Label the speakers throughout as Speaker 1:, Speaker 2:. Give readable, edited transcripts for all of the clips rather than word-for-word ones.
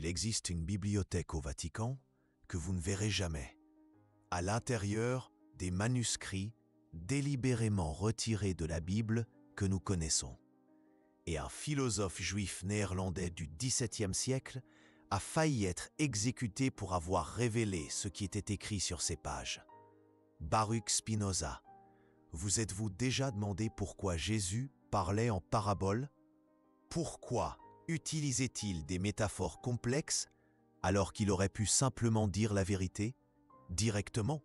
Speaker 1: Il existe une bibliothèque au Vatican que vous ne verrez jamais. À l'intérieur, des manuscrits délibérément retirés de la Bible que nous connaissons. Et un philosophe juif néerlandais du XVIIe siècle a failli être exécuté pour avoir révélé ce qui était écrit sur ces pages. Baruch Spinoza. Vous êtes-vous déjà demandé pourquoi Jésus parlait en paraboles? Pourquoi utilisait-il des métaphores complexes alors qu'il aurait pu simplement dire la vérité directement?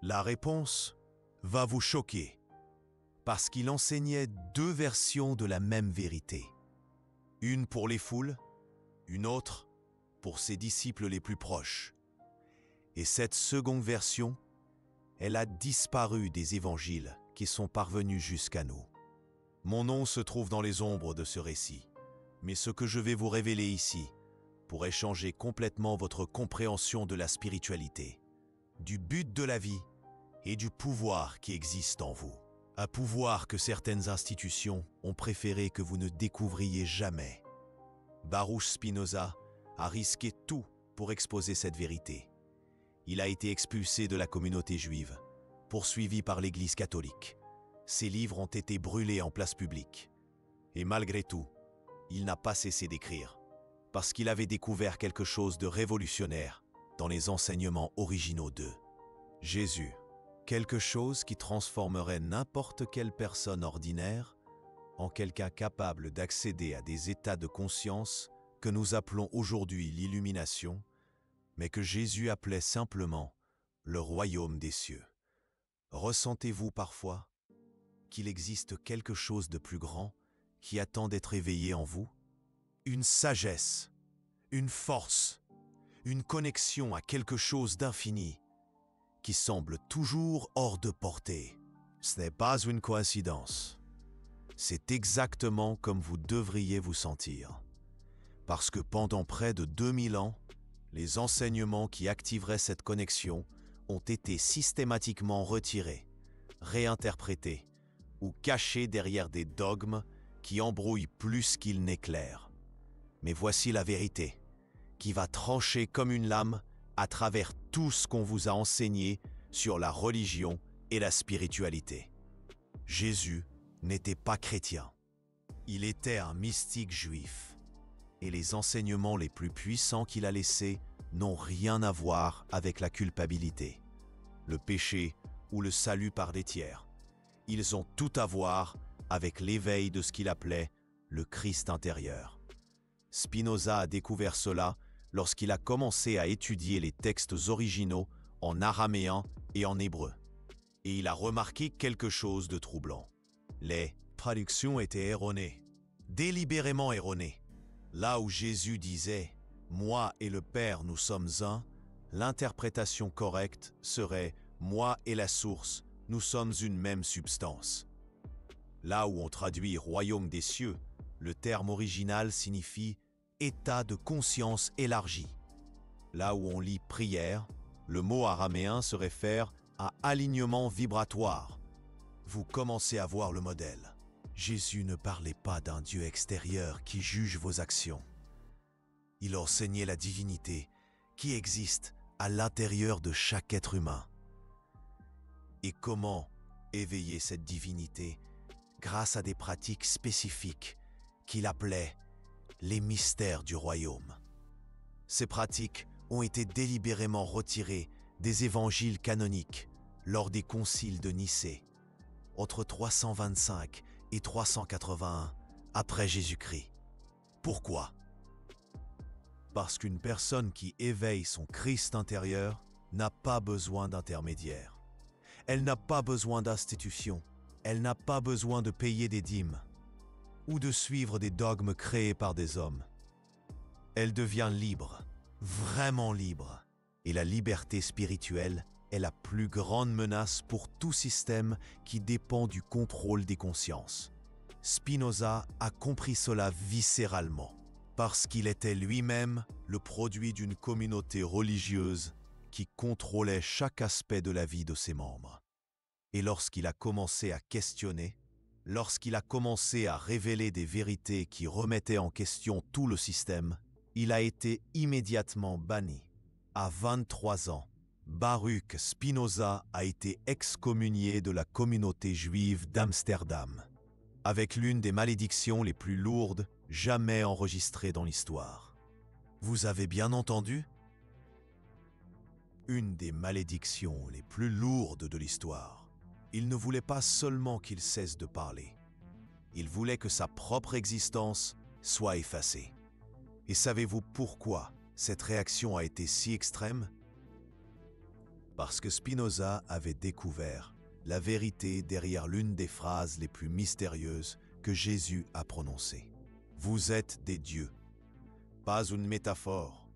Speaker 1: La réponse va vous choquer, parce qu'il enseignait deux versions de la même vérité. Une pour les foules, une autre pour ses disciples les plus proches. Et cette seconde version, elle a disparu des évangiles qui sont parvenus jusqu'à nous. Mon nom se trouve dans les ombres de ce récit, mais ce que je vais vous révéler ici pourrait changer complètement votre compréhension de la spiritualité, du but de la vie et du pouvoir qui existe en vous. Un pouvoir que certaines institutions ont préféré que vous ne découvriez jamais. Baruch Spinoza a risqué tout pour exposer cette vérité. Il a été expulsé de la communauté juive, poursuivi par l'Église catholique. Ses livres ont été brûlés en place publique. Et malgré tout, il n'a pas cessé d'écrire, parce qu'il avait découvert quelque chose de révolutionnaire dans les enseignements originaux de Jésus. Quelque chose qui transformerait n'importe quelle personne ordinaire en quelqu'un capable d'accéder à des états de conscience que nous appelons aujourd'hui l'illumination, mais que Jésus appelait simplement le royaume des cieux. Ressentez-vous parfois qu'il existe quelque chose de plus grand qui attend d'être éveillé en vous? Une sagesse, une force, une connexion à quelque chose d'infini qui semble toujours hors de portée. Ce n'est pas une coïncidence. C'est exactement comme vous devriez vous sentir. Parce que pendant près de 2000 ans, les enseignements qui activeraient cette connexion ont été systématiquement retirés, réinterprétés ou cachés derrière des dogmes qui embrouillent plus qu'ils n'éclairent. Mais voici la vérité, qui va trancher comme une lame à travers tout ce qu'on vous a enseigné sur la religion et la spiritualité. Jésus n'était pas chrétien. Il était un mystique juif. Et les enseignements les plus puissants qu'il a laissés n'ont rien à voir avec la culpabilité, le péché ou le salut par des tiers. Ils ont tout à voir avec l'éveil de ce qu'il appelait le Christ intérieur. Spinoza a découvert cela lorsqu'il a commencé à étudier les textes originaux en araméen et en hébreu. Et il a remarqué quelque chose de troublant. Les traductions étaient erronées, délibérément erronées. Là où Jésus disait « Moi et le Père, nous sommes un », l'interprétation correcte serait « Moi et la source, nous sommes une même substance ». Là où on traduit « royaume des cieux », le terme original signifie « état de conscience élargi ». Là où on lit « prière », le mot araméen se réfère à « alignement vibratoire ». Vous commencez à voir le modèle. Jésus ne parlait pas d'un Dieu extérieur qui juge vos actions. Il enseignait la divinité qui existe à l'intérieur de chaque être humain. Et comment éveiller cette divinité grâce à des pratiques spécifiques qu'il appelait les mystères du royaume. Ces pratiques ont été délibérément retirées des évangiles canoniques lors des conciles de Nicée, entre 325 et 381 après Jésus-Christ. Pourquoi? Parce qu'une personne qui éveille son Christ intérieur n'a pas besoin d'intermédiaire. Elle n'a pas besoin d'institution. Elle n'a pas besoin de payer des dîmes ou de suivre des dogmes créés par des hommes. Elle devient libre, vraiment libre. Et la liberté spirituelle est la plus grande menace pour tout système qui dépend du contrôle des consciences. Spinoza a compris cela viscéralement, parce qu'il était lui-même le produit d'une communauté religieuse qui contrôlait chaque aspect de la vie de ses membres. Et lorsqu'il a commencé à questionner, lorsqu'il a commencé à révéler des vérités qui remettaient en question tout le système, il a été immédiatement banni. À 23 ans, Baruch Spinoza a été excommunié de la communauté juive d'Amsterdam, avec l'une des malédictions les plus lourdes jamais enregistrées dans l'histoire. Vous avez bien entendu? Une des malédictions les plus lourdes de l'histoire. Il ne voulait pas seulement qu'il cesse de parler. Il voulait que sa propre existence soit effacée. Et savez-vous pourquoi cette réaction a été si extrême? Parce que Spinoza avait découvert la vérité derrière l'une des phrases les plus mystérieuses que Jésus a prononcées. Vous êtes des dieux. Pas une métaphore,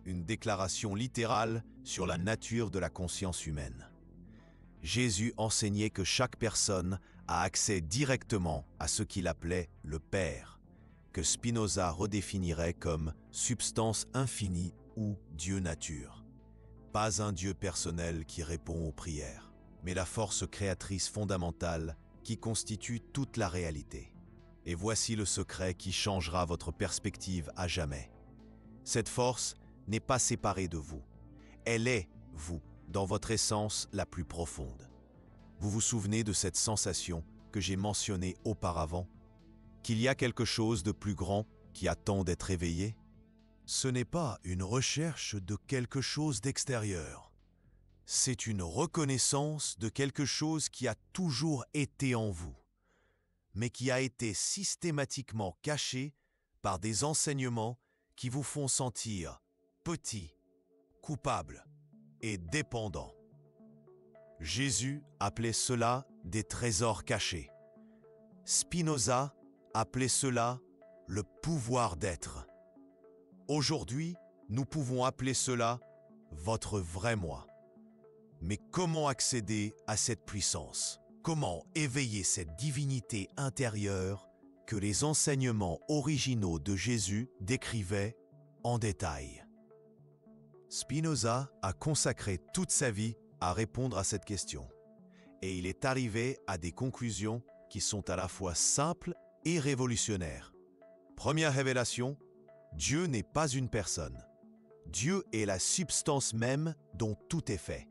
Speaker 1: une déclaration littérale sur la nature de la conscience humaine. Jésus enseignait que chaque personne a accès directement à ce qu'il appelait le Père, que Spinoza redéfinirait comme substance infinie ou Dieu nature. Pas un Dieu personnel qui répond aux prières, mais la force créatrice fondamentale qui constitue toute la réalité. Et voici le secret qui changera votre perspective à jamais. Cette force n'est pas séparée de vous. Elle est vous, dans votre essence la plus profonde. Vous vous souvenez de cette sensation que j'ai mentionnée auparavant? Qu'il y a quelque chose de plus grand qui attend d'être éveillé? Ce n'est pas une recherche de quelque chose d'extérieur. C'est une reconnaissance de quelque chose qui a toujours été en vous, mais qui a été systématiquement caché par des enseignements qui vous font sentir petit, coupable et dépendant. Jésus appelait cela des trésors cachés. Spinoza appelait cela le pouvoir d'être. Aujourd'hui, nous pouvons appeler cela votre vrai moi. Mais comment accéder à cette puissance? Comment éveiller cette divinité intérieure que les enseignements originaux de Jésus décrivaient en détail? Spinoza a consacré toute sa vie à répondre à cette question. Et il est arrivé à des conclusions qui sont à la fois simples et révolutionnaires. Première révélation, Dieu n'est pas une personne. Dieu est la substance même dont tout est fait,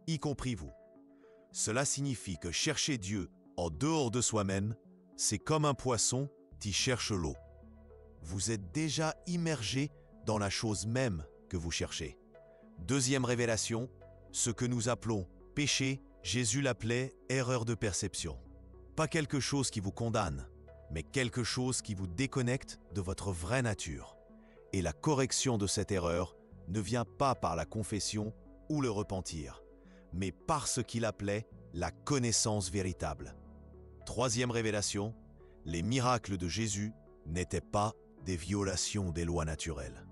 Speaker 1: y compris vous. Cela signifie que chercher Dieu en dehors de soi-même, c'est comme un poisson qui cherche l'eau. Vous êtes déjà immergé dans la chose même que vous cherchez. Deuxième révélation, ce que nous appelons péché, Jésus l'appelait erreur de perception. Pas quelque chose qui vous condamne, mais quelque chose qui vous déconnecte de votre vraie nature. Et la correction de cette erreur ne vient pas par la confession ou le repentir, mais par ce qu'il appelait la connaissance véritable. Troisième révélation, les miracles de Jésus n'étaient pas des violations des lois naturelles.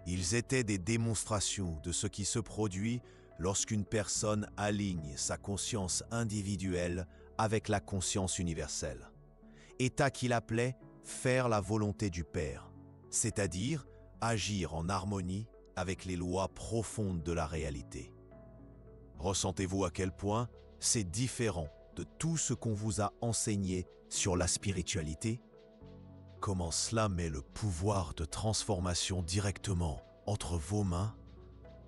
Speaker 1: Ils étaient des démonstrations de ce qui se produit lorsqu'une personne aligne sa conscience individuelle avec la conscience universelle. État qu'il appelait faire la volonté du Père, c'est-à-dire agir en harmonie avec les lois profondes de la réalité. Ressentez-vous à quel point c'est différent de tout ce qu'on vous a enseigné sur la spiritualité? Comment cela met le pouvoir de transformation directement entre vos mains,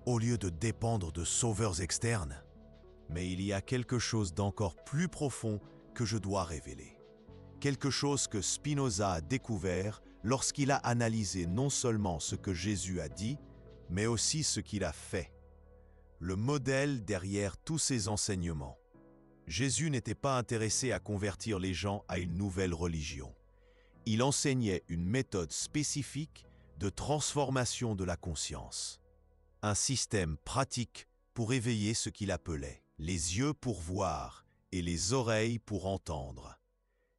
Speaker 1: au lieu de dépendre de sauveurs externes? Mais il y a quelque chose d'encore plus profond que je dois révéler. Quelque chose que Spinoza a découvert lorsqu'il a analysé non seulement ce que Jésus a dit, mais aussi ce qu'il a fait. Le modèle derrière tous ces enseignements. Jésus n'était pas intéressé à convertir les gens à une nouvelle religion. Il enseignait une méthode spécifique de transformation de la conscience. Un système pratique pour éveiller ce qu'il appelait les yeux pour voir et les oreilles pour entendre.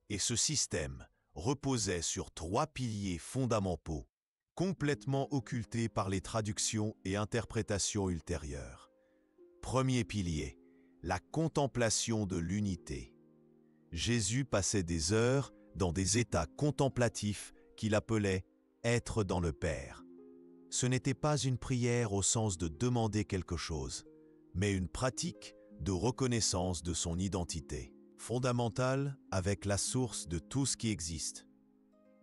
Speaker 1: Et ce système reposait sur 3 piliers fondamentaux, complètement occultés par les traductions et interprétations ultérieures. Premier pilier, la contemplation de l'unité. Jésus passait des heures dans des états contemplatifs qu'il appelait « être dans le Père ». Ce n'était pas une prière au sens de demander quelque chose, mais une pratique de reconnaissance de son identité, fondamentale avec la source de tout ce qui existe.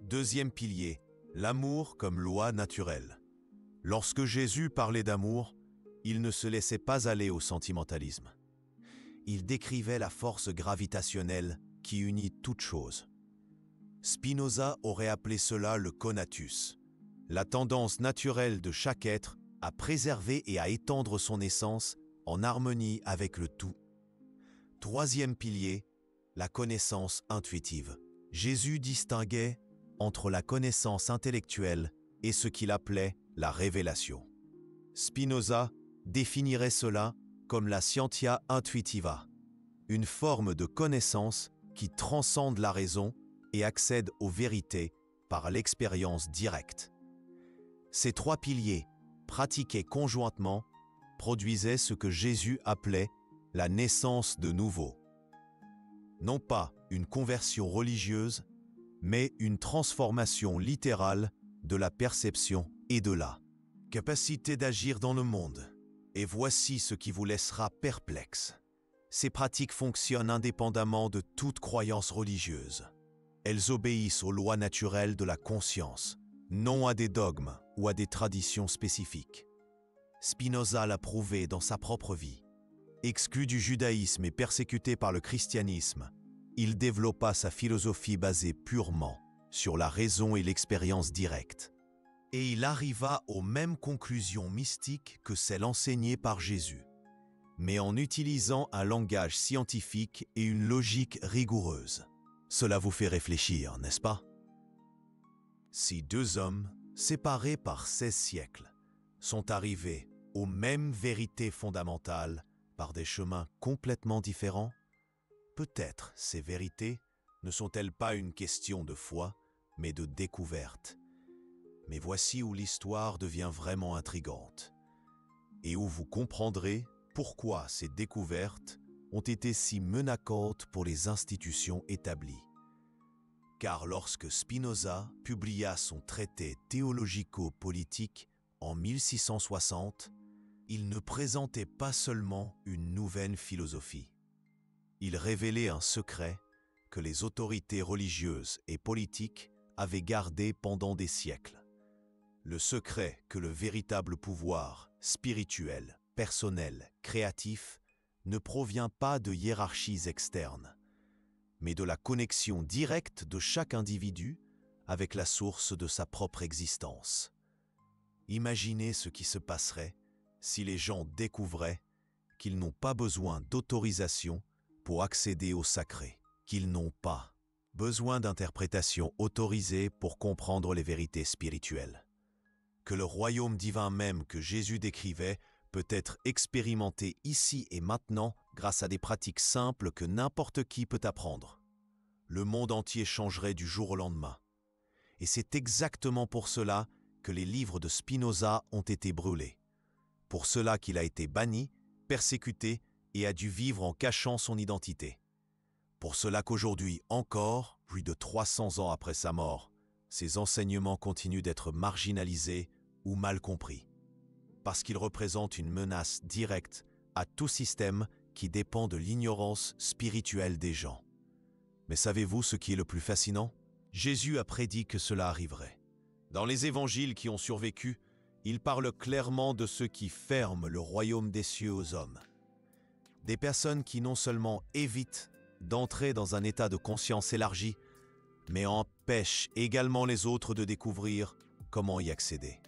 Speaker 1: Deuxième pilier, L'amour comme loi naturelle. Lorsque Jésus parlait d'amour, il ne se laissait pas aller au sentimentalisme. Il décrivait la force gravitationnelle qui unit toutes choses. Spinoza aurait appelé cela le conatus, la tendance naturelle de chaque être à préserver et à étendre son essence en harmonie avec le tout. Troisième pilier, la connaissance intuitive. Jésus distinguait entre la connaissance intellectuelle et ce qu'il appelait la révélation. Spinoza définirait cela comme la scientia intuitiva, une forme de connaissance qui transcende la raison et accède aux vérités par l'expérience directe. Ces trois piliers, pratiqués conjointement, produisaient ce que Jésus appelait la naissance de nouveau. Non pas une conversion religieuse, mais une transformation littérale de la perception et de la capacité d'agir dans le monde. Et voici ce qui vous laissera perplexe. Ces pratiques fonctionnent indépendamment de toute croyance religieuse. Elles obéissent aux lois naturelles de la conscience, non à des dogmes ou à des traditions spécifiques. Spinoza l'a prouvé dans sa propre vie. Exclu du judaïsme et persécuté par le christianisme, il développa sa philosophie basée purement sur la raison et l'expérience directe. Et il arriva aux mêmes conclusions mystiques que celles enseignées par Jésus, mais en utilisant un langage scientifique et une logique rigoureuse. Cela vous fait réfléchir, n'est-ce pas? Si deux hommes, séparés par 16 siècles, sont arrivés aux mêmes vérités fondamentales par des chemins complètement différents, peut-être ces vérités ne sont-elles pas une question de foi, mais de découverte. Mais voici où l'histoire devient vraiment intrigante, et où vous comprendrez pourquoi ces découvertes ont été si menaçantes pour les institutions établies. Car lorsque Spinoza publia son traité théologico-politique en 1660, il ne présentait pas seulement une nouvelle philosophie. Il révélait un secret que les autorités religieuses et politiques avaient gardé pendant des siècles. Le secret que le véritable pouvoir spirituel, personnel, créatif ne provient pas de hiérarchies externes, mais de la connexion directe de chaque individu avec la source de sa propre existence. Imaginez ce qui se passerait si les gens découvraient qu'ils n'ont pas besoin d'autorisation pour accéder au sacré, qu'ils n'ont pas besoin d'interprétation autorisée pour comprendre les vérités spirituelles, que le royaume divin même que Jésus décrivait peut être expérimenté ici et maintenant grâce à des pratiques simples que n'importe qui peut apprendre. Le monde entier changerait du jour au lendemain. Et c'est exactement pour cela que les livres de Spinoza ont été brûlés. Pour cela qu'il a été banni, persécuté et a dû vivre en cachant son identité. Pour cela qu'aujourd'hui encore, plus de 300 ans après sa mort, ses enseignements continuent d'être marginalisés ou mal compris. Parce qu'ils représentent une menace directe à tout système qui dépend de l'ignorance spirituelle des gens. Mais savez-vous ce qui est le plus fascinant? Jésus a prédit que cela arriverait. Dans les évangiles qui ont survécu, il parle clairement de ceux qui ferment le royaume des cieux aux hommes. Des personnes qui non seulement évitent d'entrer dans un état de conscience élargi, mais empêchent également les autres de découvrir comment y accéder.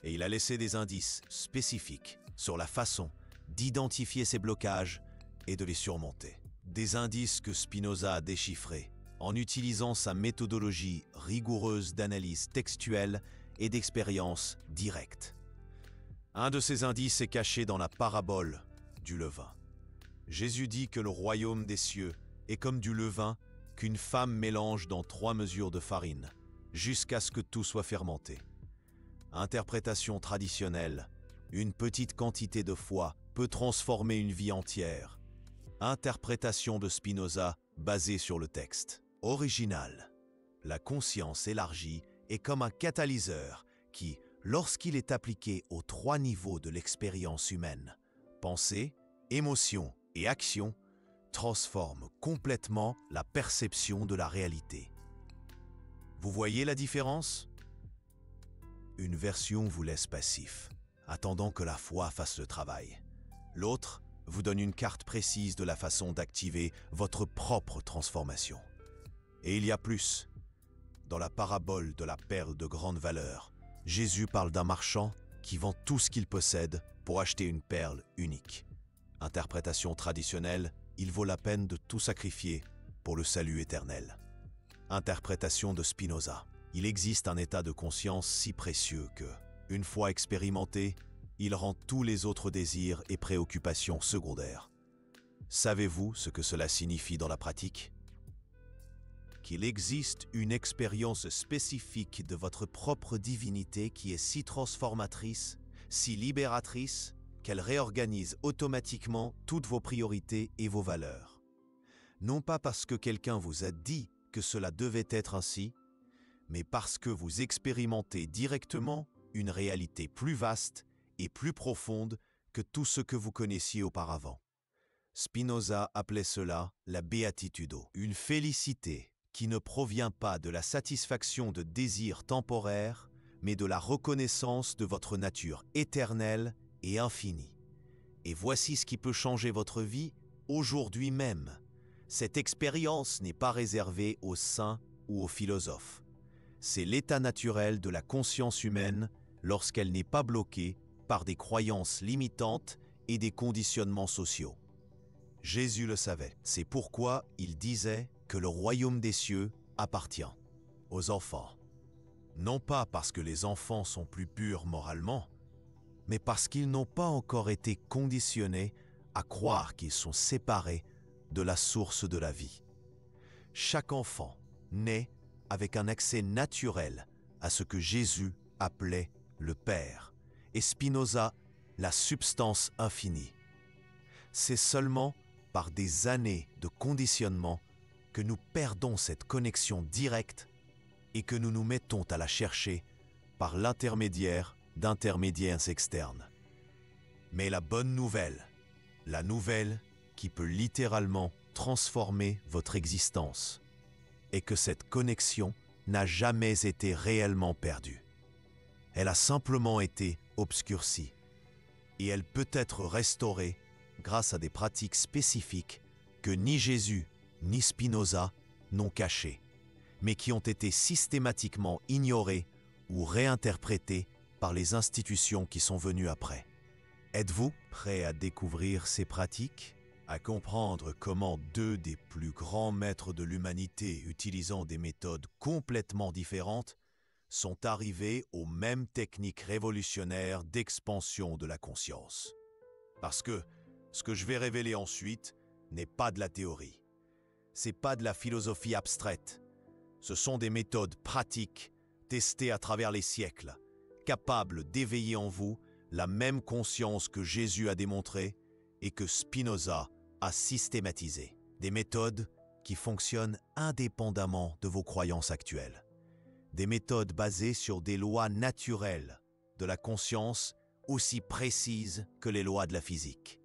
Speaker 1: Et il a laissé des indices spécifiques sur la façon d'identifier ces blocages et de les surmonter. Des indices que Spinoza a déchiffrés en utilisant sa méthodologie rigoureuse d'analyse textuelle et d'expérience directe. Un de ces indices est caché dans la parabole du levain. Jésus dit que le royaume des cieux est comme du levain qu'une femme mélange dans 3 mesures de farine, jusqu'à ce que tout soit fermenté. Interprétation traditionnelle, une petite quantité de foi peut transformer une vie entière. Interprétation de Spinoza basée sur le texte original. La conscience élargie est comme un catalyseur qui, lorsqu'il est appliqué aux 3 niveaux de l'expérience humaine, pensée, émotion et action, transforme complètement la perception de la réalité. Vous voyez la différence? Une version vous laisse passif, attendant que la foi fasse le travail. L'autre vous donne une carte précise de la façon d'activer votre propre transformation. Et il y a plus. Dans la parabole de la perle de grande valeur, Jésus parle d'un marchand qui vend tout ce qu'il possède pour acheter une perle unique. Interprétation traditionnelle, il vaut la peine de tout sacrifier pour le salut éternel. Interprétation de Spinoza, il existe un état de conscience si précieux que, une fois expérimenté, il rend tous les autres désirs et préoccupations secondaires. Savez-vous ce que cela signifie dans la pratique? Qu'il existe une expérience spécifique de votre propre divinité qui est si transformatrice, si libératrice, qu'elle réorganise automatiquement toutes vos priorités et vos valeurs. Non pas parce que quelqu'un vous a dit que cela devait être ainsi, mais parce que vous expérimentez directement une réalité plus vaste et plus profonde que tout ce que vous connaissiez auparavant. Spinoza appelait cela la beatitudo, une félicité qui ne provient pas de la satisfaction de désirs temporaires, mais de la reconnaissance de votre nature éternelle et infinie. Et voici ce qui peut changer votre vie aujourd'hui même. Cette expérience n'est pas réservée aux saints ou aux philosophes. C'est l'état naturel de la conscience humaine lorsqu'elle n'est pas bloquée par des croyances limitantes et des conditionnements sociaux. Jésus le savait. C'est pourquoi il disait que le royaume des cieux appartient aux enfants. Non pas parce que les enfants sont plus purs moralement, mais parce qu'ils n'ont pas encore été conditionnés à croire qu'ils sont séparés de la source de la vie. Chaque enfant naît avec un accès naturel à ce que Jésus appelait le Père, et Spinoza la substance infinie. C'est seulement par des années de conditionnement que nous perdons cette connexion directe et que nous nous mettons à la chercher par l'intermédiaire d'intermédiaires externes. Mais la bonne nouvelle, la nouvelle qui peut littéralement transformer votre existence, est que cette connexion n'a jamais été réellement perdue. Elle a simplement été obscurcie, et elle peut être restaurée grâce à des pratiques spécifiques que ni Jésus ni Spinoza n'ont cachées, mais qui ont été systématiquement ignorées ou réinterprétées par les institutions qui sont venues après. Êtes-vous prêt à découvrir ces pratiques, à comprendre comment deux des plus grands maîtres de l'humanité, utilisant des méthodes complètement différentes, sont arrivés aux mêmes techniques révolutionnaires d'expansion de la conscience? Parce que ce que je vais révéler ensuite n'est pas de la théorie. C'est pas de la philosophie abstraite. Ce sont des méthodes pratiques, testées à travers les siècles, capables d'éveiller en vous la même conscience que Jésus a démontrée et que Spinoza a systématisée. Des méthodes qui fonctionnent indépendamment de vos croyances actuelles. Des méthodes basées sur des lois naturelles de la conscience aussi précises que les lois de la physique.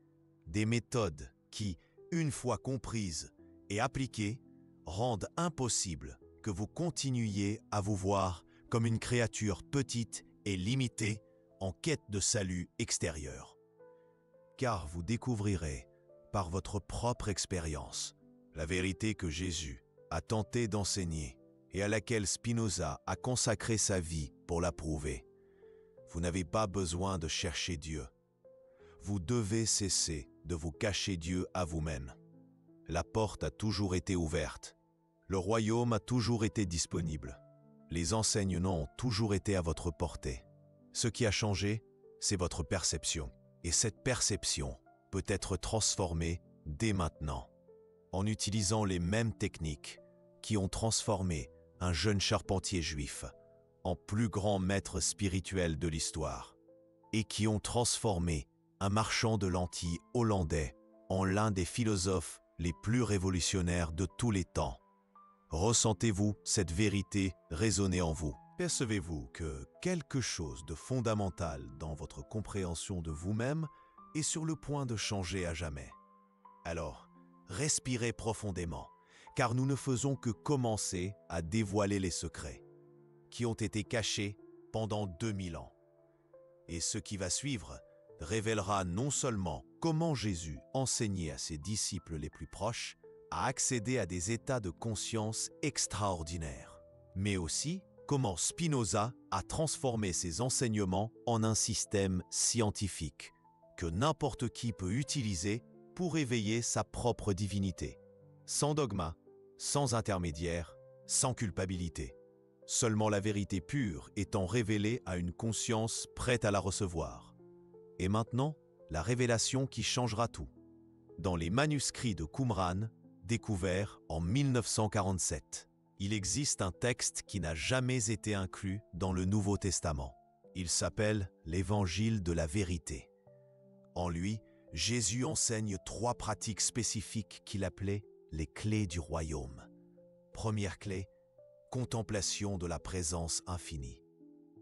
Speaker 1: Des méthodes qui, une fois comprises et appliquées, rendent impossible que vous continuiez à vous voir comme une créature petite et limitée en quête de salut extérieur. Car vous découvrirez, par votre propre expérience, la vérité que Jésus a tenté d'enseigner et à laquelle Spinoza a consacré sa vie pour la prouver. Vous n'avez pas besoin de chercher Dieu. Vous devez cesser de vous cacher Dieu à vous-même. La porte a toujours été ouverte. Le royaume a toujours été disponible. Les enseignements ont toujours été à votre portée. Ce qui a changé, c'est votre perception. Et cette perception peut être transformée dès maintenant, en utilisant les mêmes techniques qui ont transformé un jeune charpentier juif en plus grand maître spirituel de l'histoire, et qui ont transformé un marchand de lentilles hollandais en l'un des philosophes les plus révolutionnaires de tous les temps. Ressentez-vous cette vérité résonner en vous? Percevez-vous que quelque chose de fondamental dans votre compréhension de vous-même est sur le point de changer à jamais? Alors, respirez profondément, car nous ne faisons que commencer à dévoiler les secrets qui ont été cachés pendant 2000 ans. Et ce qui va suivre révélera non seulement comment Jésus enseignait à ses disciples les plus proches à accéder à des états de conscience extraordinaires, mais aussi comment Spinoza a transformé ses enseignements en un système scientifique que n'importe qui peut utiliser pour éveiller sa propre divinité, sans dogma, sans intermédiaire, sans culpabilité. Seulement la vérité pure étant révélée à une conscience prête à la recevoir. Et maintenant, la révélation qui changera tout. Dans les manuscrits de Qumran, découverts en 1947, il existe un texte qui n'a jamais été inclus dans le Nouveau Testament. Il s'appelle l'Évangile de la vérité. En lui, Jésus enseigne 3 pratiques spécifiques qu'il appelait les clés du royaume. Première clé, contemplation de la présence infinie.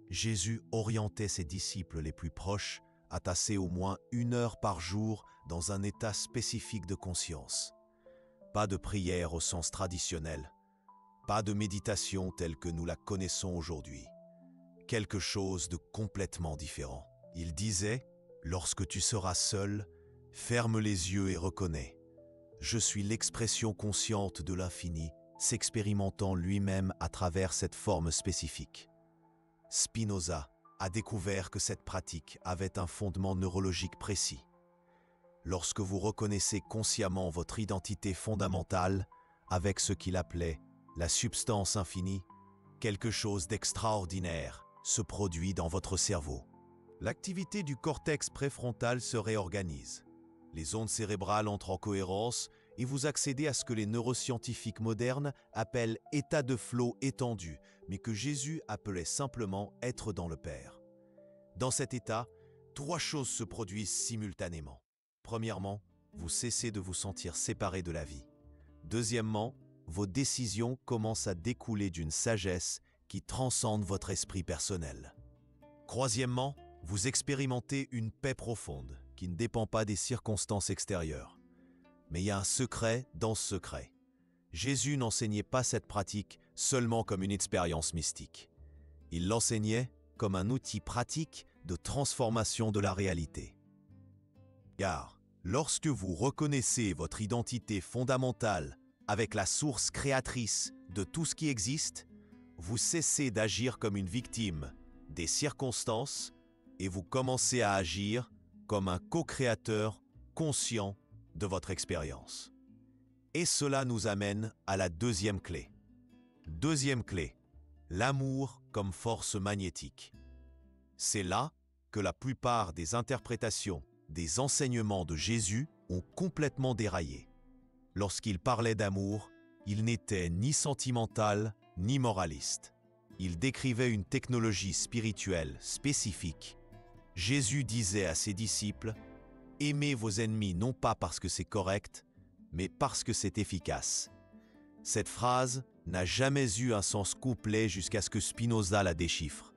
Speaker 1: Jésus orientait ses disciples les plus proches à tasser au moins 1 heure par jour dans un état spécifique de conscience. Pas de prière au sens traditionnel, pas de méditation telle que nous la connaissons aujourd'hui. Quelque chose de complètement différent. Il disait, « Lorsque tu seras seul, ferme les yeux et reconnais. Je suis l'expression consciente de l'infini, s'expérimentant lui-même à travers cette forme spécifique. » Spinoza a découvert que cette pratique avait un fondement neurologique précis. Lorsque vous reconnaissez consciemment votre identité fondamentale avec ce qu'il appelait la substance infinie, quelque chose d'extraordinaire se produit dans votre cerveau. L'activité du cortex préfrontal se réorganise. Les ondes cérébrales entrent en cohérence et vous accédez à ce que les neuroscientifiques modernes appellent état de flow étendu, mais que Jésus appelait simplement être dans le Père. Dans cet état, 3 choses se produisent simultanément. Premièrement, vous cessez de vous sentir séparé de la vie. Deuxièmement, vos décisions commencent à découler d'une sagesse qui transcende votre esprit personnel. Troisièmement, vous expérimentez une paix profonde qui ne dépend pas des circonstances extérieures. Mais il y a un secret dans ce secret. Jésus n'enseignait pas cette pratique seulement comme une expérience mystique. Il l'enseignait comme un outil pratique de transformation de la réalité. Car lorsque vous reconnaissez votre identité fondamentale avec la source créatrice de tout ce qui existe, vous cessez d'agir comme une victime des circonstances et vous commencez à agir comme un co-créateur conscient de votre expérience. Et cela nous amène à la deuxième clé. Deuxième clé, l'amour comme force magnétique. C'est là que la plupart des interprétations des enseignements de Jésus ont complètement déraillé. Lorsqu'il parlait d'amour, il n'était ni sentimental ni moraliste. Il décrivait une technologie spirituelle spécifique. Jésus disait à ses disciples « Aimez vos ennemis non pas parce que c'est correct, mais parce que c'est efficace. » Cette phrase n'a jamais eu un sens complet jusqu'à ce que Spinoza la déchiffre.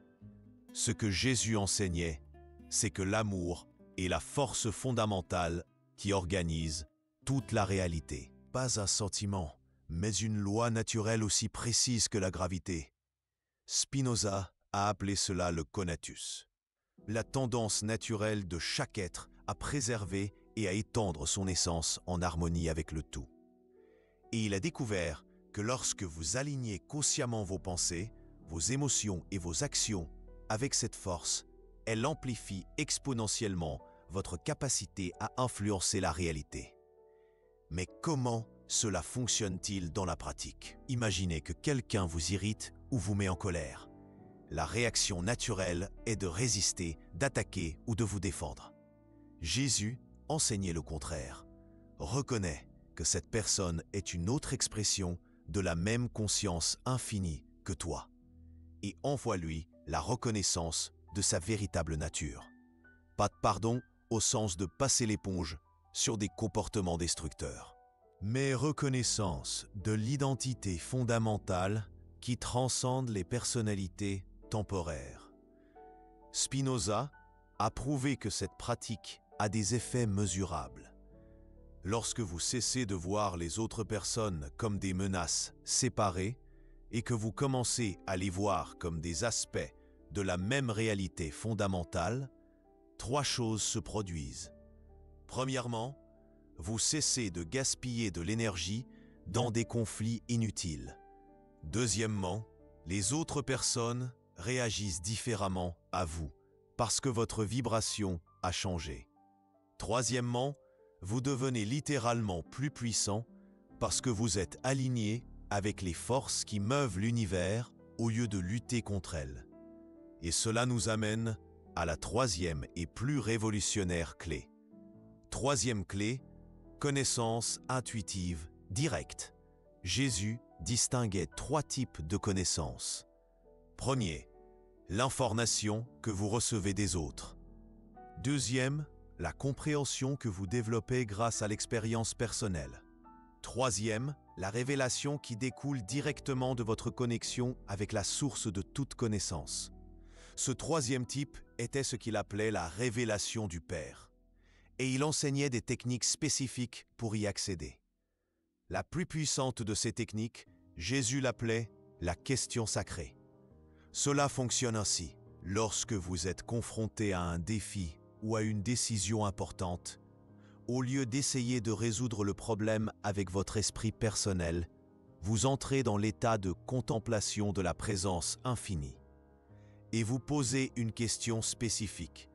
Speaker 1: Ce que Jésus enseignait, c'est que l'amour est la force fondamentale qui organise toute la réalité. Pas un sentiment, mais une loi naturelle aussi précise que la gravité. Spinoza a appelé cela le conatus, la tendance naturelle de chaque être à préserver et à étendre son essence en harmonie avec le tout. Et il a découvert que lorsque vous alignez consciemment vos pensées, vos émotions et vos actions avec cette force, elle amplifie exponentiellement votre capacité à influencer la réalité. Mais comment cela fonctionne-t-il dans la pratique? Imaginez que quelqu'un vous irrite ou vous met en colère. La réaction naturelle est de résister, d'attaquer ou de vous défendre. Jésus enseignait le contraire. Reconnais que cette personne est une autre expression de la même conscience infinie que toi et envoie-lui la reconnaissance de sa véritable nature. Pas de pardon au sens de passer l'éponge sur des comportements destructeurs, mais reconnaissance de l'identité fondamentale qui transcende les personnalités temporaires. Spinoza a prouvé que cette pratique a des effets mesurables. Lorsque vous cessez de voir les autres personnes comme des menaces séparées et que vous commencez à les voir comme des aspects de la même réalité fondamentale, trois choses se produisent. Premièrement, vous cessez de gaspiller de l'énergie dans des conflits inutiles. Deuxièmement, les autres personnes réagissent différemment à vous parce que votre vibration a changé. Troisièmement, vous devenez littéralement plus puissant parce que vous êtes aligné avec les forces qui meuvent l'univers au lieu de lutter contre elles. Et cela nous amène à la troisième et plus révolutionnaire clé. Troisième clé, connaissance intuitive directe. Jésus distinguait trois types de connaissances. Premier, l'information que vous recevez des autres. Deuxième, la compréhension que vous développez grâce à l'expérience personnelle. Troisième, la révélation qui découle directement de votre connexion avec la source de toute connaissance. Ce troisième type était ce qu'il appelait la révélation du Père. Et il enseignait des techniques spécifiques pour y accéder. La plus puissante de ces techniques, Jésus l'appelait la question sacrée. Cela fonctionne ainsi. Lorsque vous êtes confronté à un défi ou à une décision importante, au lieu d'essayer de résoudre le problème avec votre esprit personnel, vous entrez dans l'état de contemplation de la présence infinie. Et vous posez une question spécifique.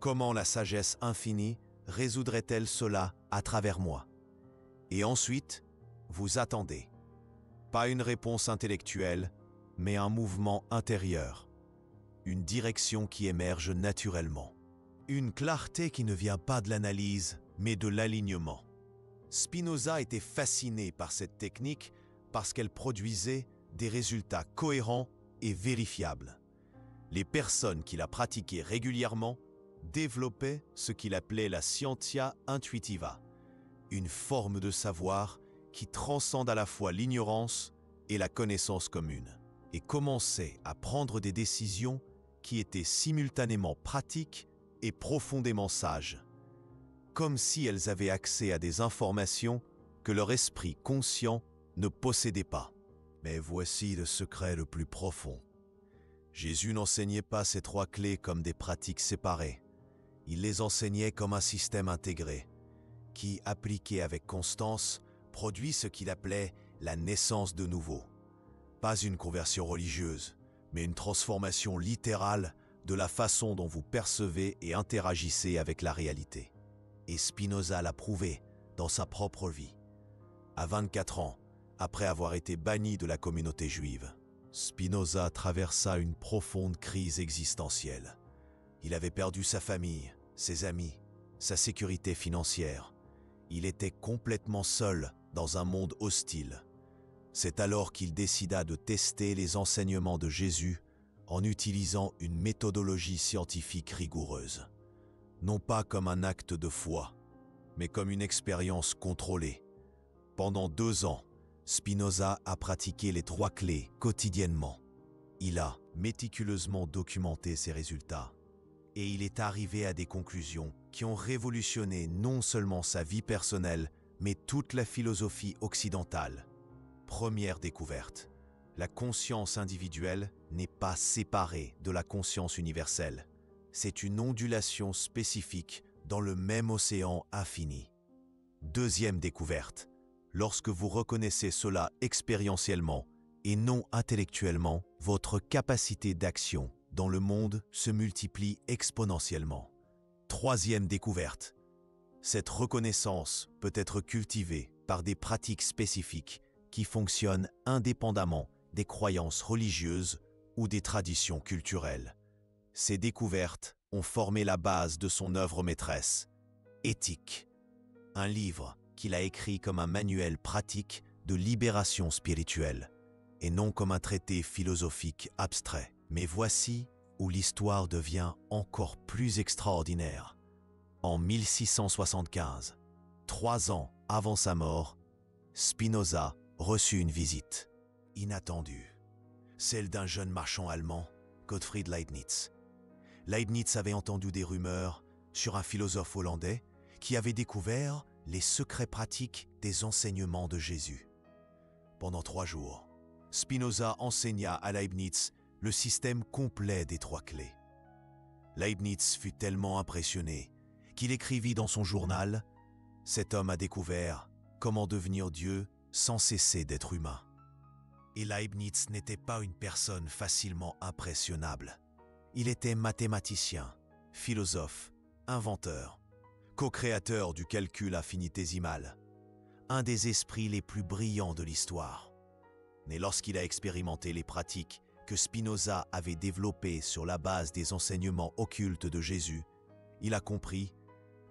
Speaker 1: Comment la sagesse infinie résoudrait-elle cela à travers moi? Et ensuite, vous attendez. Pas une réponse intellectuelle, mais un mouvement intérieur. Une direction qui émerge naturellement. Une clarté qui ne vient pas de l'analyse, mais de l'alignement. Spinoza était fasciné par cette technique parce qu'elle produisait des résultats cohérents et vérifiables. Les personnes qui la pratiquaient régulièrement développaient ce qu'il appelait la scientia intuitiva, une forme de savoir qui transcende à la fois l'ignorance et la connaissance commune, et commençaient à prendre des décisions qui étaient simultanément pratiques et profondément sages, comme si elles avaient accès à des informations que leur esprit conscient ne possédait pas. Mais voici le secret le plus profond. Jésus n'enseignait pas ces trois clés comme des pratiques séparées. Il les enseignait comme un système intégré, qui, appliqué avec constance, produit ce qu'il appelait la naissance de nouveau. Pas une conversion religieuse, mais une transformation littérale de la façon dont vous percevez et interagissez avec la réalité. Et Spinoza l'a prouvé dans sa propre vie. À 24 ans, après avoir été banni de la communauté juive, Spinoza traversa une profonde crise existentielle. Il avait perdu sa famille, ses amis, sa sécurité financière. Il était complètement seul dans un monde hostile. C'est alors qu'il décida de tester les enseignements de Jésus en utilisant une méthodologie scientifique rigoureuse. Non pas comme un acte de foi, mais comme une expérience contrôlée. Pendant 2 ans, Spinoza a pratiqué les 3 clés quotidiennement. Il a méticuleusement documenté ses résultats. Et il est arrivé à des conclusions qui ont révolutionné non seulement sa vie personnelle, mais toute la philosophie occidentale. Première découverte, la conscience individuelle n'est pas séparée de la conscience universelle. C'est une ondulation spécifique dans le même océan infini. Deuxième découverte, lorsque vous reconnaissez cela expérientiellement et non intellectuellement, votre capacité d'action dans le monde se multiplie exponentiellement. Troisième découverte, cette reconnaissance peut être cultivée par des pratiques spécifiques qui fonctionnent indépendamment des croyances religieuses ou des traditions culturelles. Ces découvertes ont formé la base de son œuvre maîtresse, Éthique, un livre qu'il a écrit comme un manuel pratique de libération spirituelle et non comme un traité philosophique abstrait. Mais voici où l'histoire devient encore plus extraordinaire. En 1675, 3 ans avant sa mort, Spinoza reçut une visite inattendue, celle d'un jeune marchand allemand, Gottfried Leibniz. Leibniz avait entendu des rumeurs sur un philosophe hollandais qui avait découvert les secrets pratiques des enseignements de Jésus. Pendant 3 jours, Spinoza enseigna à Leibniz le système complet des 3 clés. Leibniz fut tellement impressionné qu'il écrivit dans son journal « Cet homme a découvert comment devenir Dieu sans cesser d'être humain ». Et Leibniz n'était pas une personne facilement impressionnable. Il était mathématicien, philosophe, inventeur, co-créateur du calcul infinitésimal, un des esprits les plus brillants de l'histoire. Mais lorsqu'il a expérimenté les pratiques que Spinoza avait développées sur la base des enseignements occultes de Jésus, il a compris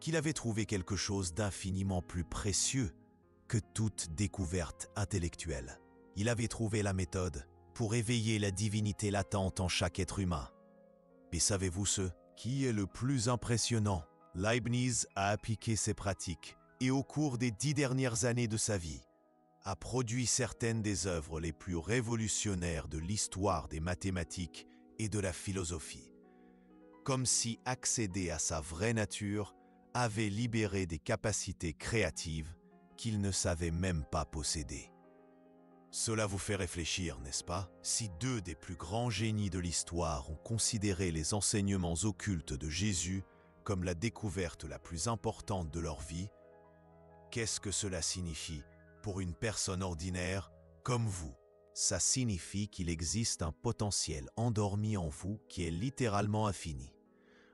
Speaker 1: qu'il avait trouvé quelque chose d'infiniment plus précieux que toute découverte intellectuelle. Il avait trouvé la méthode pour éveiller la divinité latente en chaque être humain. Et savez-vous ce qui est le plus impressionnant? Leibniz a appliqué ces pratiques et au cours des 10 dernières années de sa vie, a produit certaines des œuvres les plus révolutionnaires de l'histoire des mathématiques et de la philosophie. Comme si accéder à sa vraie nature avait libéré des capacités créatives qu'il ne savait même pas posséder. Cela vous fait réfléchir, n'est-ce pas? Si 2 des plus grands génies de l'histoire ont considéré les enseignements occultes de Jésus comme la découverte la plus importante de leur vie, qu'est-ce que cela signifie pour une personne ordinaire comme vous? Ça signifie qu'il existe un potentiel endormi en vous qui est littéralement infini.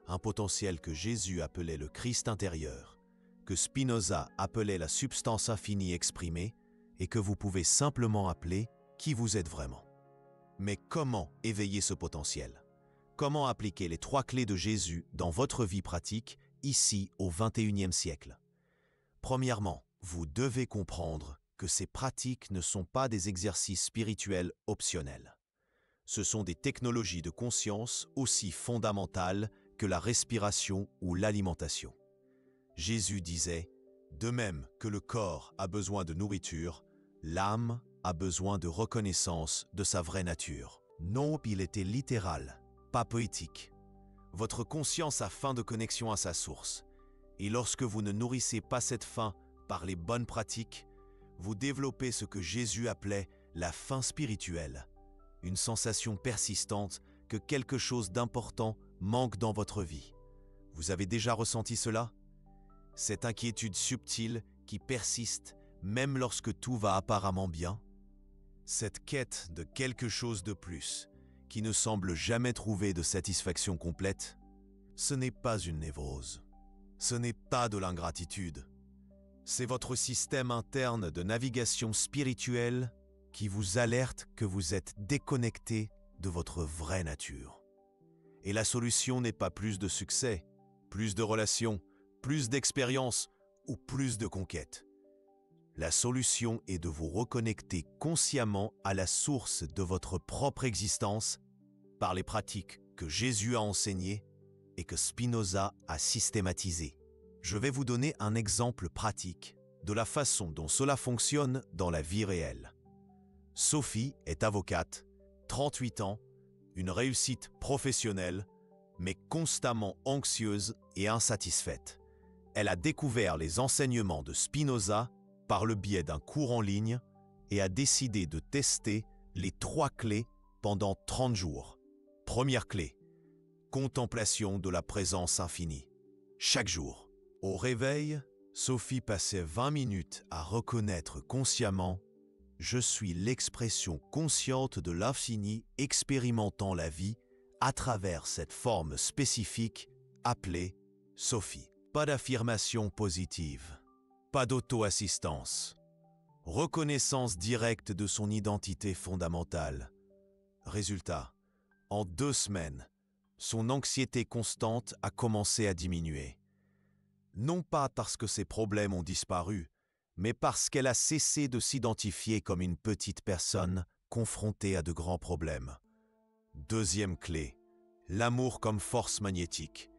Speaker 1: Un potentiel que Jésus appelait le Christ intérieur, que Spinoza appelait la substance infinie exprimée, et que vous pouvez simplement appeler qui vous êtes vraiment. Mais comment éveiller ce potentiel? Comment appliquer les 3 clés de Jésus dans votre vie pratique, ici au XXIe siècle? Premièrement, vous devez comprendre que ces pratiques ne sont pas des exercices spirituels optionnels. Ce sont des technologies de conscience aussi fondamentales que la respiration ou l'alimentation. Jésus disait « De même que le corps a besoin de nourriture, l'âme a besoin de reconnaissance de sa vraie nature. » Non, il était littéral, pas poétique. Votre conscience a faim de connexion à sa source. Et lorsque vous ne nourrissez pas cette faim par les bonnes pratiques, vous développez ce que Jésus appelait la faim spirituelle, une sensation persistante que quelque chose d'important manque dans votre vie. Vous avez déjà ressenti cela? Cette inquiétude subtile qui persiste même lorsque tout va apparemment bien? Cette quête de quelque chose de plus qui ne semble jamais trouver de satisfaction complète? Ce n'est pas une névrose. Ce n'est pas de l'ingratitude. C'est votre système interne de navigation spirituelle qui vous alerte que vous êtes déconnecté de votre vraie nature. Et la solution n'est pas plus de succès, plus de relations, plus d'expérience ou plus de conquêtes. La solution est de vous reconnecter consciemment à la source de votre propre existence par les pratiques que Jésus a enseignées et que Spinoza a systématisées. Je vais vous donner un exemple pratique de la façon dont cela fonctionne dans la vie réelle. Sophie est avocate, 38 ans, une réussite professionnelle, mais constamment anxieuse et insatisfaite. Elle a découvert les enseignements de Spinoza par le biais d'un cours en ligne et a décidé de tester les 3 clés pendant 30 jours. Première clé, contemplation de la présence infinie. Chaque jour, au réveil, Sophie passait 20 minutes à reconnaître consciemment « Je suis l'expression consciente de l'infini expérimentant la vie à travers cette forme spécifique appelée Sophie ». Pas d'affirmation positive, pas d'auto-assistance, reconnaissance directe de son identité fondamentale. Résultat, en 2 semaines, son anxiété constante a commencé à diminuer. Non pas parce que ses problèmes ont disparu, mais parce qu'elle a cessé de s'identifier comme une petite personne confrontée à de grands problèmes. Deuxième clé, l'amour comme force magnétique.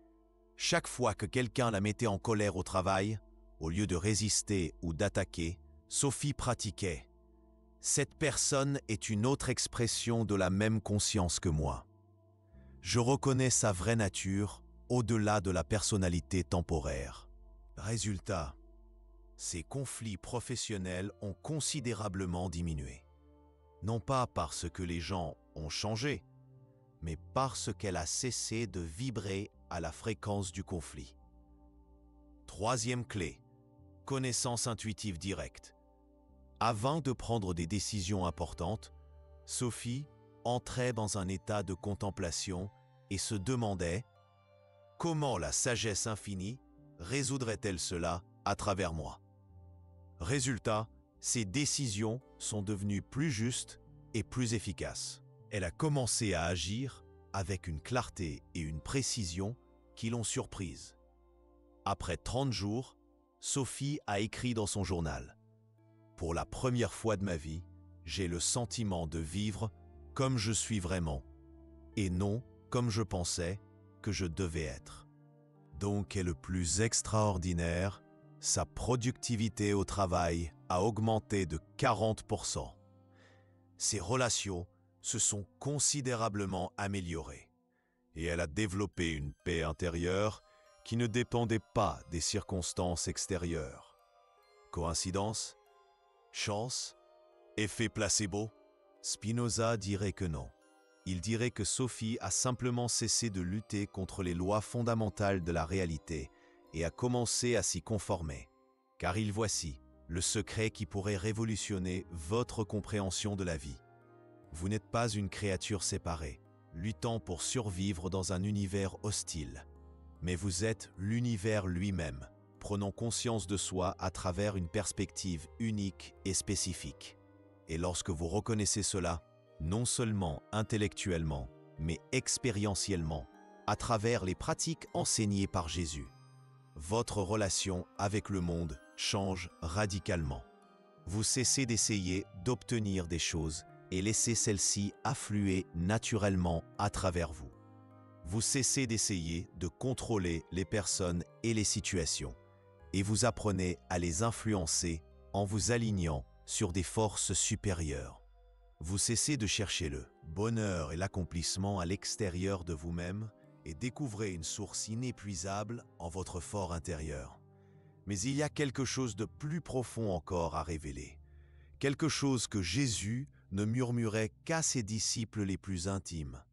Speaker 1: Chaque fois que quelqu'un la mettait en colère au travail, au lieu de résister ou d'attaquer, Sophie pratiquait « Cette personne est une autre expression de la même conscience que moi. Je reconnais sa vraie nature au-delà de la personnalité temporaire. » Résultat, ses conflits professionnels ont considérablement diminué. Non pas parce que les gens ont changé, mais parce qu'elle a cessé de vibrer à la fréquence du conflit. Troisième clé, connaissance intuitive directe. Avant de prendre des décisions importantes, Sophie entrait dans un état de contemplation et se demandait « Comment la sagesse infinie résoudrait-elle cela à travers moi ?» Résultat, ses décisions sont devenues plus justes et plus efficaces. Elle a commencé à agir avec une clarté et une précision qui l'ont surprise. Après 30 jours, Sophie a écrit dans son journal « Pour la première fois de ma vie, j'ai le sentiment de vivre comme je suis vraiment, et non comme je pensais que je devais être. » Donc, est le plus extraordinaire, sa productivité au travail a augmenté de 40%. Ses relations se sont considérablement améliorées et elle a développé une paix intérieure qui ne dépendait pas des circonstances extérieures. Coïncidence? Chance? Effet placebo? Spinoza dirait que non. Il dirait que Sophie a simplement cessé de lutter contre les lois fondamentales de la réalité et a commencé à s'y conformer. Car il voici le secret qui pourrait révolutionner votre compréhension de la vie. Vous n'êtes pas une créature séparée, luttant pour survivre dans un univers hostile, mais vous êtes l'univers lui-même, prenant conscience de soi à travers une perspective unique et spécifique. Et lorsque vous reconnaissez cela, non seulement intellectuellement, mais expérientiellement, à travers les pratiques enseignées par Jésus, votre relation avec le monde change radicalement. Vous cessez d'essayer d'obtenir des choses et laissez celles-ci affluer naturellement à travers vous. Vous cessez d'essayer de contrôler les personnes et les situations, et vous apprenez à les influencer en vous alignant sur des forces supérieures. Vous cessez de chercher le bonheur et l'accomplissement à l'extérieur de vous-même et découvrez une source inépuisable en votre fort intérieur. Mais il y a quelque chose de plus profond encore à révéler. Quelque chose que Jésus ne murmurait qu'à ses disciples les plus intimes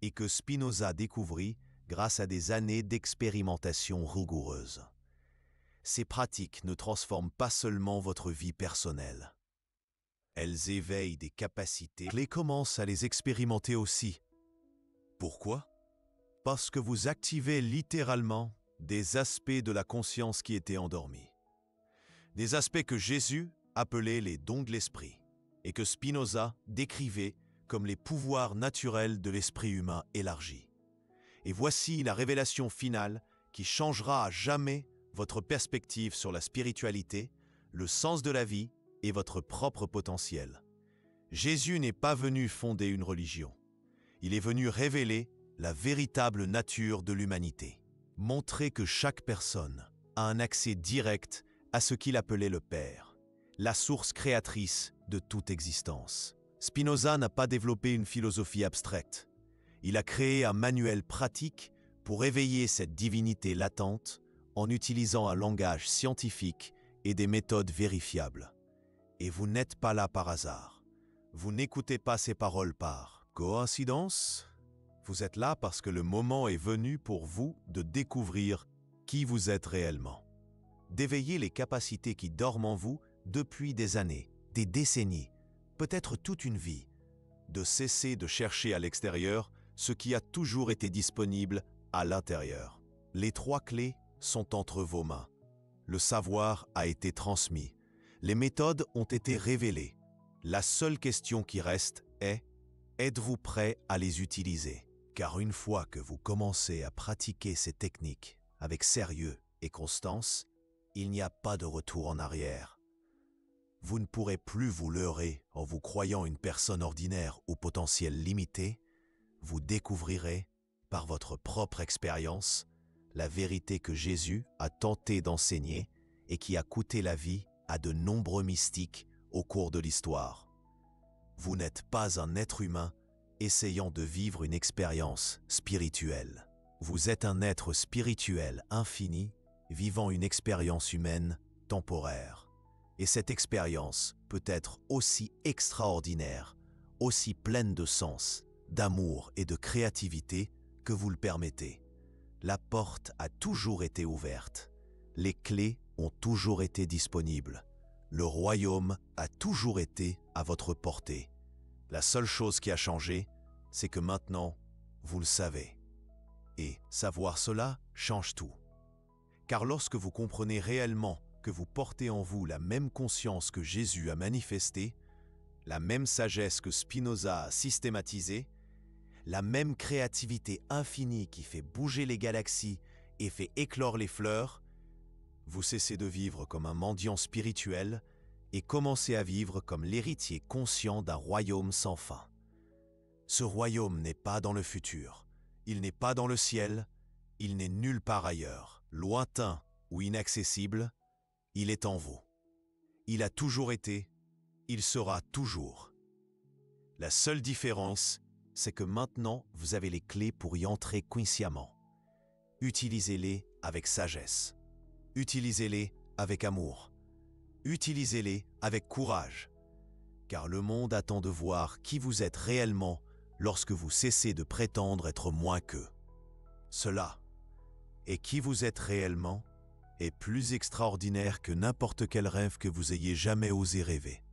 Speaker 1: et que Spinoza découvrit grâce à des années d'expérimentation rigoureuse. Ces pratiques ne transforment pas seulement votre vie personnelle. Elles éveillent des capacités clés, commencent à les expérimenter aussi. Pourquoi? Parce que vous activez littéralement des aspects de la conscience qui étaient endormis. Des aspects que Jésus appelait les dons de l'esprit et que Spinoza décrivait comme les pouvoirs naturels de l'esprit humain élargi. Et voici la révélation finale qui changera à jamais votre perspective sur la spiritualité, le sens de la vie et votre propre potentiel. Jésus n'est pas venu fonder une religion. Il est venu révéler la véritable nature de l'humanité. Montrer que chaque personne a un accès direct à ce qu'il appelait le Père, la source créatrice de toute existence. Spinoza n'a pas développé une philosophie abstraite. Il a créé un manuel pratique pour éveiller cette divinité latente en utilisant un langage scientifique et des méthodes vérifiables. Et vous n'êtes pas là par hasard. Vous n'écoutez pas ces paroles par coïncidence. Vous êtes là parce que le moment est venu pour vous de découvrir qui vous êtes réellement. D'éveiller les capacités qui dorment en vous depuis des années, des décennies, peut-être toute une vie. De cesser de chercher à l'extérieur ce qui a toujours été disponible à l'intérieur. Les 3 clés sont entre vos mains. Le savoir a été transmis. Les méthodes ont été révélées. La seule question qui reste est « Êtes-vous prêt à les utiliser ?» Car une fois que vous commencez à pratiquer ces techniques avec sérieux et constance, il n'y a pas de retour en arrière. Vous ne pourrez plus vous leurrer en vous croyant une personne ordinaire au potentiel limité. Vous découvrirez, par votre propre expérience, la vérité que Jésus a tenté d'enseigner et qui a coûté la vie à de nombreux mystiques au cours de l'histoire. Vous n'êtes pas un être humain essayant de vivre une expérience spirituelle. Vous êtes un être spirituel infini, vivant une expérience humaine temporaire. Et cette expérience peut être aussi extraordinaire, aussi pleine de sens, d'amour et de créativité que vous le permettez. La porte a toujours été ouverte. Les clés ont toujours été disponibles. Le royaume a toujours été à votre portée. La seule chose qui a changé, c'est que maintenant, vous le savez. Et savoir cela change tout. Car lorsque vous comprenez réellement que vous portez en vous la même conscience que Jésus a manifestée, la même sagesse que Spinoza a systématisée, la même créativité infinie qui fait bouger les galaxies et fait éclore les fleurs, vous cessez de vivre comme un mendiant spirituel et commencez à vivre comme l'héritier conscient d'un royaume sans fin. Ce royaume n'est pas dans le futur, il n'est pas dans le ciel, il n'est nulle part ailleurs, lointain ou inaccessible, il est en vous. Il a toujours été, il sera toujours. La seule différence, c'est que maintenant vous avez les clés pour y entrer consciemment. Utilisez-les avec sagesse. Utilisez-les avec amour. Utilisez-les avec courage. Car le monde attend de voir qui vous êtes réellement lorsque vous cessez de prétendre être moins qu'eux. Cela, et qui vous êtes réellement, est plus extraordinaire que n'importe quel rêve que vous ayez jamais osé rêver.